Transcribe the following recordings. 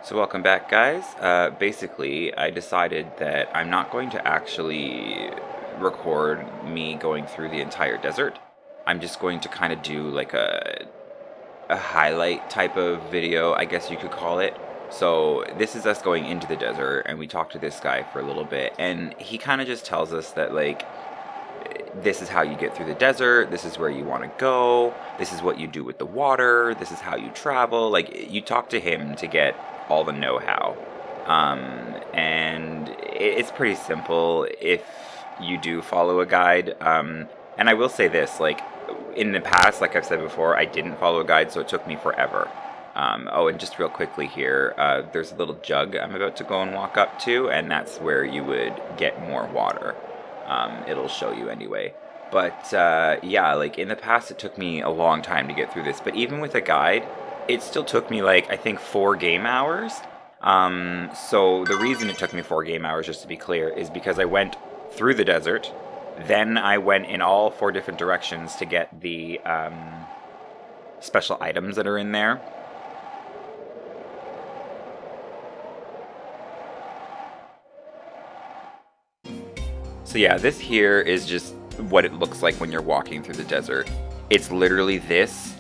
So welcome back, guys. Basically, I decided that I'm not going to actually record me going through the entire desert. I'm just going to kind of do like a highlight type of video, I guess you could call it. So this is us going into the desert, and we talk to this guy for a little bit, and he kind of just tells us that like this is how you get through the desert, this is where you want to go, this is what you do with the water, this is how you travel. Like, you talk to him to get all the know-how. And it's pretty simple if you do follow a guide. And I will say this, like, in the past, like I've said before, I didn't follow a guide, so it took me forever. Oh, and just real quickly here, there's a little jug I'm about to go and walk up to, and that's where you would get more water. It'll show you anyway. But yeah, like in the past, it took me a long time to get through this. But even with a guide, it still took me like I think 4 game hours. So the reason it took me 4 game hours, just to be clear, is because I went through the desert, then I went in all 4 different directions to get the special items that are in there. So yeah, this here is just what it looks like when you're walking through the desert. It's literally this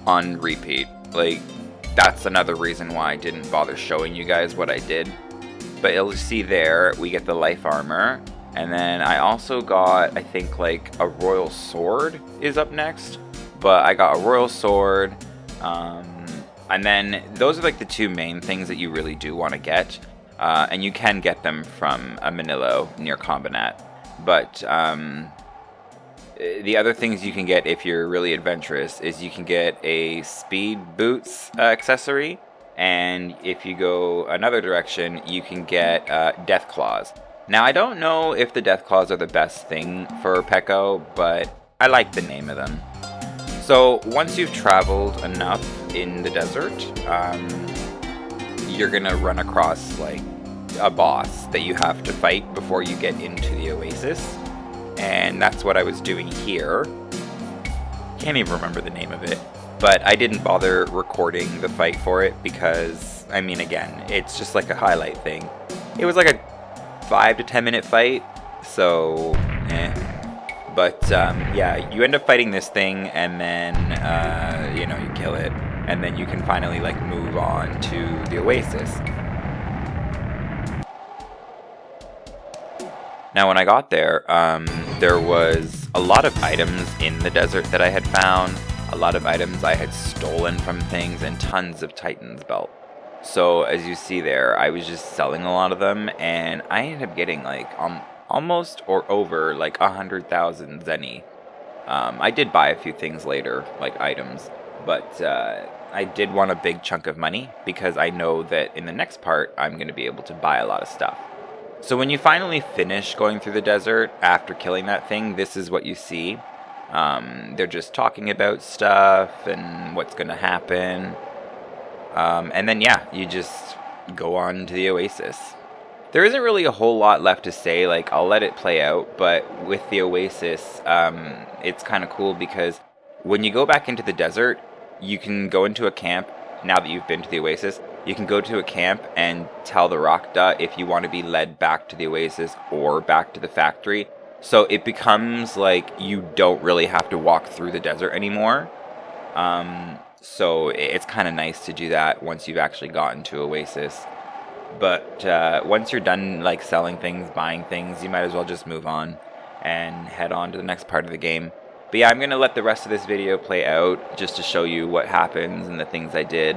on repeat. Like, that's another reason why I didn't bother showing you guys what I did. But you'll see there, we get the life armor. And then I also got, I think, like, a royal sword is up next. But I got a royal sword. And then those are like the 2 main things that you really do want to get. And you can get them from a Manilo near Combinat. But the other things you can get if you're really adventurous is you can get a speed boots accessory. And if you go another direction, you can get death claws. Now, I don't know if the death claws are the best thing for Peko, but I like the name of them. So once you've traveled enough in the desert, you're gonna run across like a boss that you have to fight before you get into the Oasis, and that's what I was doing here. Can't even remember the name of it, but I didn't bother recording the fight for it because, I mean, again, it's just like a highlight thing. It was like a 5 to 10 minute fight, so But yeah, you end up fighting this thing, and then you kill it, and then you can finally like move on to the Oasis. Now, when I got there, there was a lot of items in the desert that I had found, a lot of items I had stolen from things, and tons of Titan's belt. So as you see there, I was just selling a lot of them, and I ended up getting like almost or over like 100,000 zenny. I did buy a few things later, like items, but I did want a big chunk of money because I know that in the next part I'm going to be able to buy a lot of stuff. So when you finally finish going through the desert after killing that thing, this is what you see. They're just talking about stuff and what's going to happen. And then, yeah, you just go on to the Oasis. There isn't really a whole lot left to say, like, I'll let it play out, but with the Oasis, it's kind of cool because when you go back into the desert, you can go into a camp, now that you've been to the Oasis, you can go to a camp and tell the Rakda if you want to be led back to the Oasis or back to the factory. So it becomes like you don't really have to walk through the desert anymore. So it's kind of nice to do that once you've actually gotten to Oasis. But once you're done like selling things, buying things, you might as well just move on and head on to the next part of the game. But yeah, I'm going to let the rest of this video play out just to show you what happens and the things I did.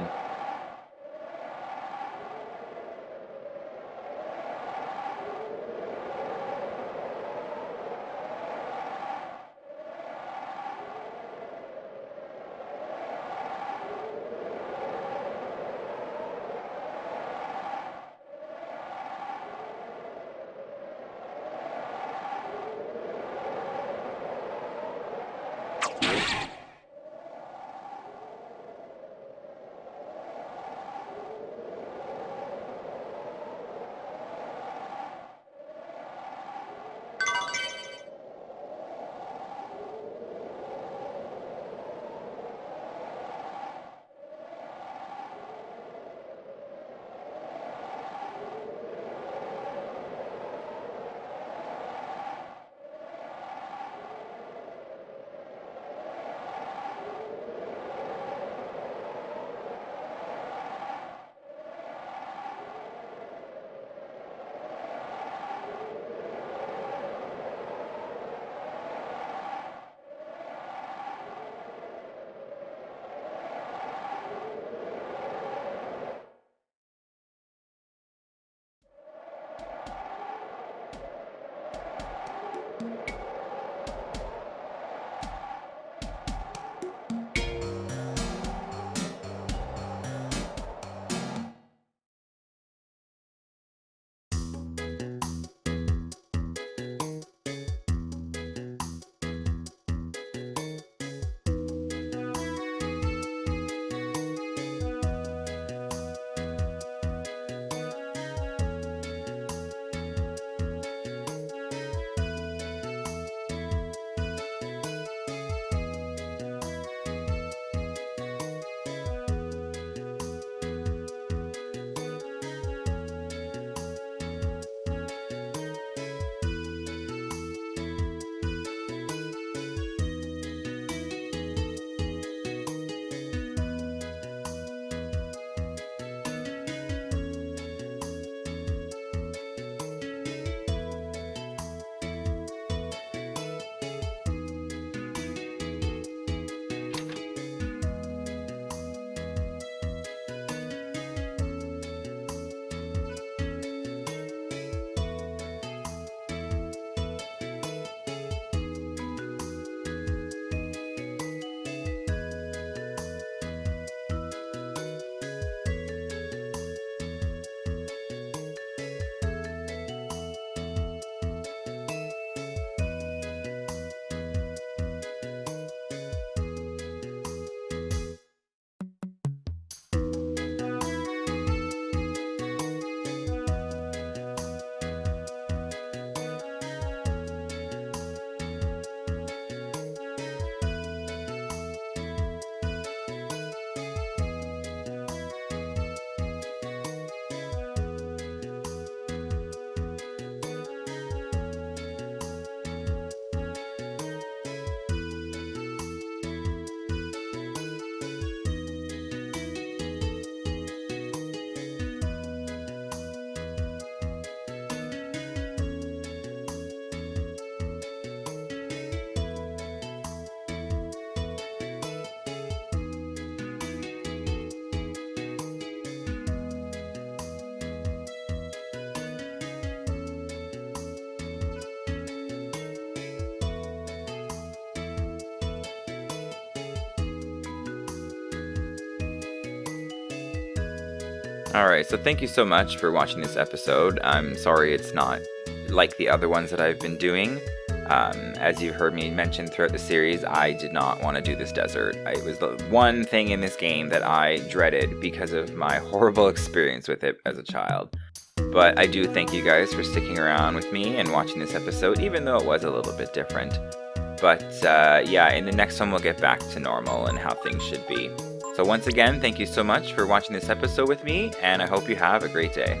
Alright, so thank you so much for watching this episode. I'm sorry it's not like the other ones that I've been doing. As you've heard me mention throughout the series, I did not want to do this desert. It was the one thing in this game that I dreaded because of my horrible experience with it as a child. But I do thank you guys for sticking around with me and watching this episode, even though it was a little bit different. But yeah, in the next one we'll get back to normal and how things should be. So once again, thank you so much for watching this episode with me, and I hope you have a great day.